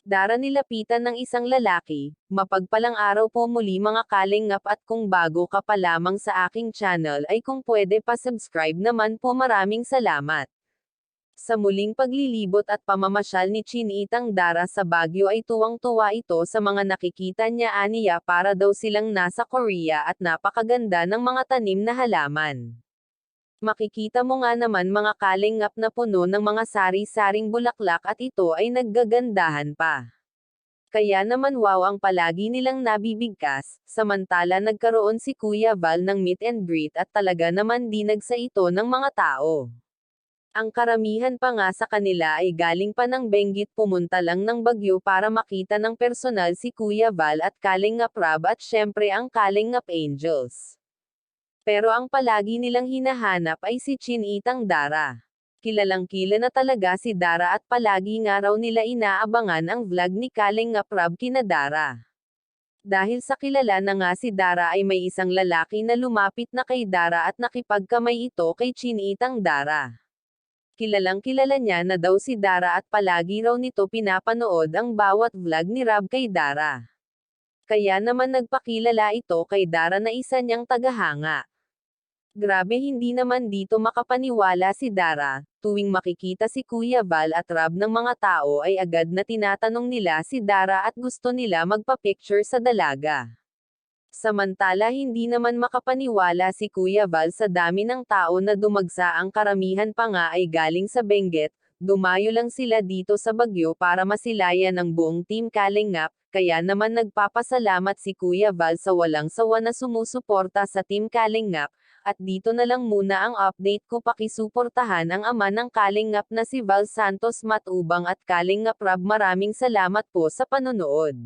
Dara nilapitan ng isang lalaki, mapagpalang araw po muli mga kalingap at kung bago ka pa lamang sa aking channel ay kung pwede pa subscribe naman po maraming salamat. Sa muling paglilibot at pamamasyal ni Chinitang Dara sa Baguio ay tuwang-tuwa ito sa mga nakikita niya aniya para daw silang nasa Korea at napakaganda ng mga tanim na halaman. Makikita mo nga naman mga kalingap na puno ng mga sari-saring bulaklak at ito ay naggagandahan pa. Kaya naman wow ang palagi nilang nabibigkas, samantala nagkaroon si Kuya Val ng meet and greet at talaga naman dinagsa ito ng mga tao. Ang karamihan pa nga sa kanila ay galing pa ng Benguet pumunta lang ng Baguio para makita ng personal si Kuya Val at Kalingap Rab at syempre ang Kalingap Angels. Pero ang palagi nilang hinahanap ay si Chinitang Dara. Kilalang-kila na talaga si Dara at palagi nga raw nila inaabangan ang vlog ni Kalingap Rab kina Dara. Dahil sa kilala na nga si Dara ay may isang lalaki na lumapit na kay Dara at nakipagkamay ito kay Chinitang Dara. Kilalang-kilala niya na daw si Dara at palagi raw nito pinapanood ang bawat vlog ni Rab kay Dara. Kaya naman nagpakilala ito kay Dara na isa niyang tagahanga. Grabe hindi naman dito makapaniwala si Dara, tuwing makikita si Kuya Val at Rab ng mga tao ay agad na tinatanong nila si Dara at gusto nila magpa-picture sa dalaga. Samantala hindi naman makapaniwala si Kuya Val sa dami ng tao na dumagsa ang karamihan pa nga ay galing sa Benguet, dumayo lang sila dito sa Baguio para masilayan ng buong Team Kalingap, kaya naman nagpapasalamat si Kuya Val sa walang sawa na sumusuporta sa Team Kalingap. At dito na lang muna ang update ko, pakisuportahan ang ama ng Kalingap na si Val Santos Matubang at Kalingap Rab. Maraming salamat po sa panonood.